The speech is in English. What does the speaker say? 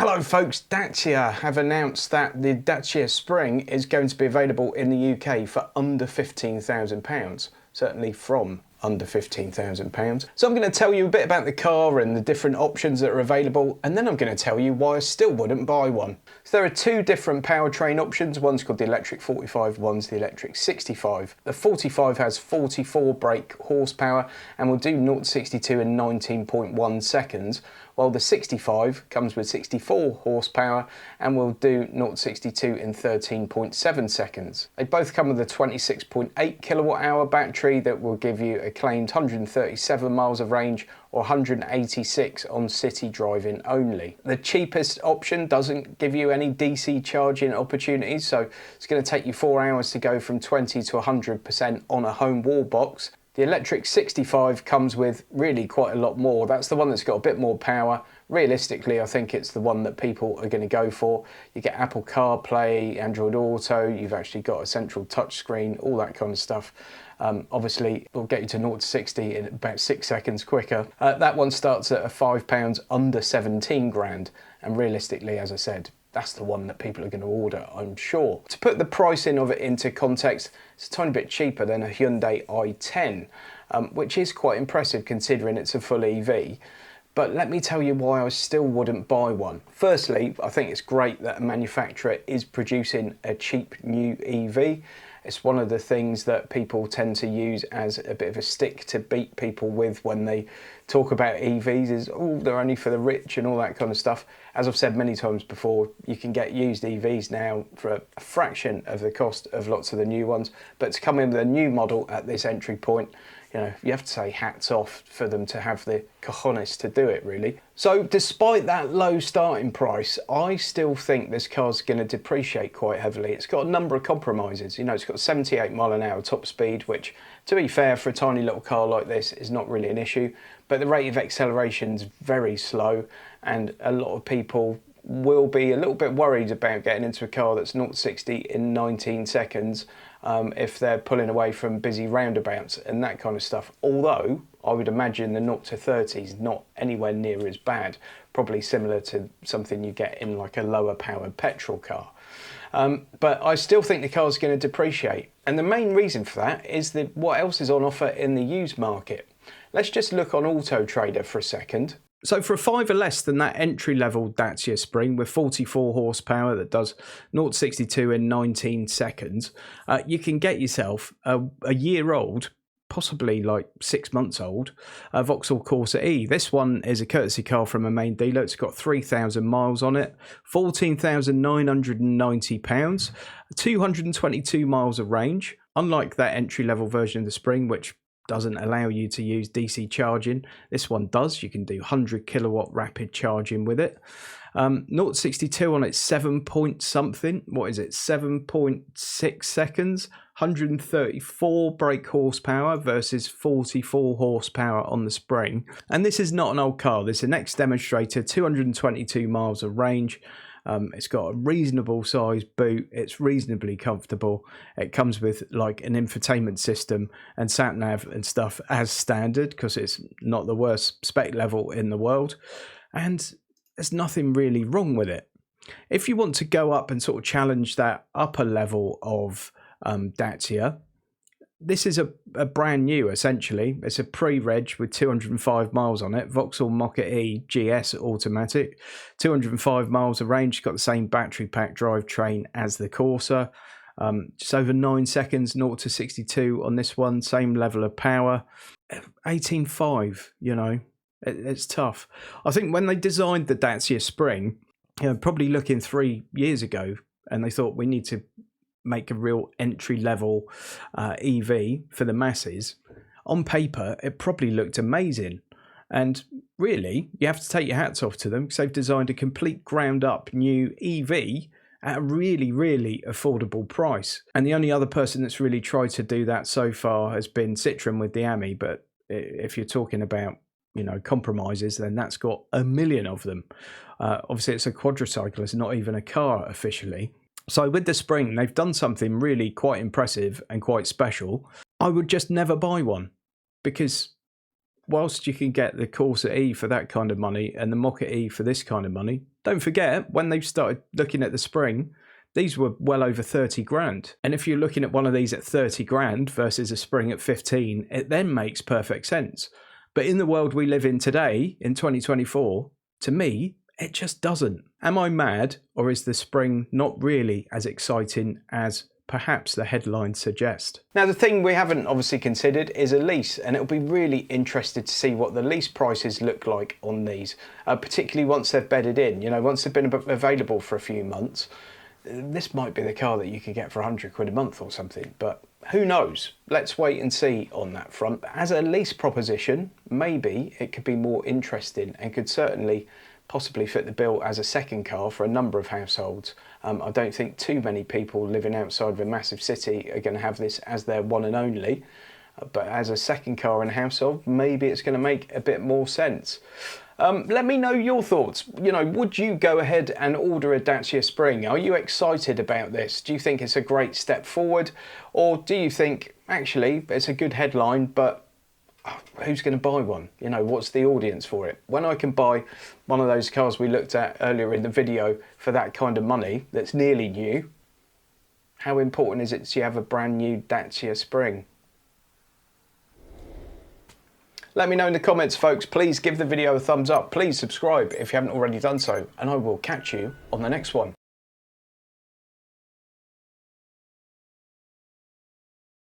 Hello folks, Dacia have announced that the Dacia Spring is going to be available in the UK for under £15,000, certainly from under £15,000. So I'm going to tell you a bit about the car and the different options that are available, and then I'm going to tell you why I still wouldn't buy one. So there are two different powertrain options. One's called the electric 45, one's the electric 65. The 45 has 44 brake horsepower and will do 0 to 62 in 19.1 seconds, while the 65 comes with 64 horsepower and will do 0 to 62 in 13.7 seconds. They both come with a 26.8 kilowatt hour battery that will give you a claimed 137 miles of range or 186 on city driving only. The cheapest option doesn't give you any DC charging opportunities, so it's going to take you 4 hours to go from 20 to 100% on a home wall box. The electric 65 comes with really quite a lot more. That's the one that's got a bit more power. Realistically, I think it's the one that people are going to go for. You get Apple CarPlay, Android Auto, you've actually got a central touchscreen, all that kind of stuff. Obviously, it'll get you to 0 to 60 in about 6 seconds quicker. That one starts at £5 under 17 grand. And realistically, as I said, that's the one that people are going to order, I'm sure. To put the pricing of it into context, it's a tiny bit cheaper than a Hyundai i10, which is quite impressive considering it's a full EV. But let me tell you why I still wouldn't buy one. Firstly, I think it's great that a manufacturer is producing a cheap new EV. It's one of the things that people tend to use as a bit of a stick to beat people with when they talk about EVs is, oh, they're only for the rich and all that kind of stuff. As I've said many times before, you can get used EVs now for a fraction of the cost of lots of the new ones. But to come in with a new model at this entry point, you know, you have to say hats off for them to have the cojones to do it, really. So despite that low starting price, I still think this car's going to depreciate quite heavily. It's got a number of compromises. You know, it's got 78 mile an hour top speed, which, to be fair, for a tiny little car like this is not really an issue. But the rate of acceleration is very slow, and a lot of people will be a little bit worried about getting into a car that's 0 to 60 in 19 seconds if they're pulling away from busy roundabouts and that kind of stuff. Although I would imagine the 0 to 30 is not anywhere near as bad, probably similar to something you get in like a lower powered petrol car. But I still think the car's going to depreciate, and the main reason for that is what else is on offer in the used market. Let's just look on Auto Trader for a second. So for a £5 less than that entry-level Dacia Spring with 44 horsepower that does 0 to 62 in 19 seconds, you can get yourself a year old, possibly like 6 months old, Vauxhall Corsa E. This one is a courtesy car from a main dealer. It's got 3,000 miles on it, £14,990, 222 miles of range. Unlike that entry-level version of the Spring, which doesn't allow you to use DC charging, this one does. You can do 100 kilowatt rapid charging with it. 0 to 62 on its 7 point something, what is it, 7.6 seconds, 134 brake horsepower versus 44 horsepower on the Spring. And this is not an old car. This is an ex-demonstrator, 222 miles of range. It's got a reasonable size boot. It's reasonably comfortable. It comes with like an infotainment system and sat nav and stuff as standard because it's not the worst spec level in the world. And there's nothing really wrong with it. If you want to go up and sort of challenge that upper level of Dacia, this is a brand new, essentially. It's a pre-reg with 205 miles on it. Vauxhall Mokka-e GS automatic. 205 miles of range. It's got the same battery pack drivetrain as the Corsa. Just over 9 seconds, 0 to 62 on this one. Same level of power. 18.5, you know. It's tough. I think when they designed the Dacia Spring, you know, probably looking 3 years ago, and they thought we need to make a real entry-level EV for the masses. On paper, it probably looked amazing. And really, you have to take your hats off to them because they've designed a complete ground-up new EV at a really, really affordable price. And the only other person that's really tried to do that so far has been Citroën with the Ami. But if you're talking about, you know, compromises, then that's got a million of them. Obviously, it's a quadracycle. It's not even a car officially. So with the Spring, they've done something really quite impressive and quite special. I would just never buy one because whilst you can get the Corsa E for that kind of money and the Mokka E for this kind of money, Don't forget, when they started looking at the Spring, these were well over 30 grand. And if you're looking at one of these at 30 grand versus a Spring at 15, it then makes perfect sense. But in the world we live in today, in 2024, to me, it just doesn't. Am I mad, or is the Spring not really as exciting as perhaps the headlines suggest? Now, the thing we haven't obviously considered is a lease, and it'll be really interested to see what the lease prices look like on these, particularly once they've bedded in. You know, once they've been available for a few months, this might be the car that you could get for 100 quid a month or something, but who knows? Let's wait and see on that front. But as a lease proposition, maybe it could be more interesting and could certainly possibly fit the bill as a second car for a number of households. I don't think too many people living outside of a massive city are going to have this as their one and only, but as a second car in a household, maybe it's going to make a bit more sense. Let me know your thoughts. You know, would you go ahead and order a Dacia Spring? Are you excited about this? Do you think it's a great step forward? Or do you think, actually, it's a good headline, but who's going to buy one? You know, what's the audience for it? When I can buy one of those cars we looked at earlier in the video for that kind of money, that's nearly new, how important is it to have a brand new Dacia Spring? Let me know in the comments, folks. Please give the video a thumbs up. Please subscribe if you haven't already done so, and I will catch you on the next one.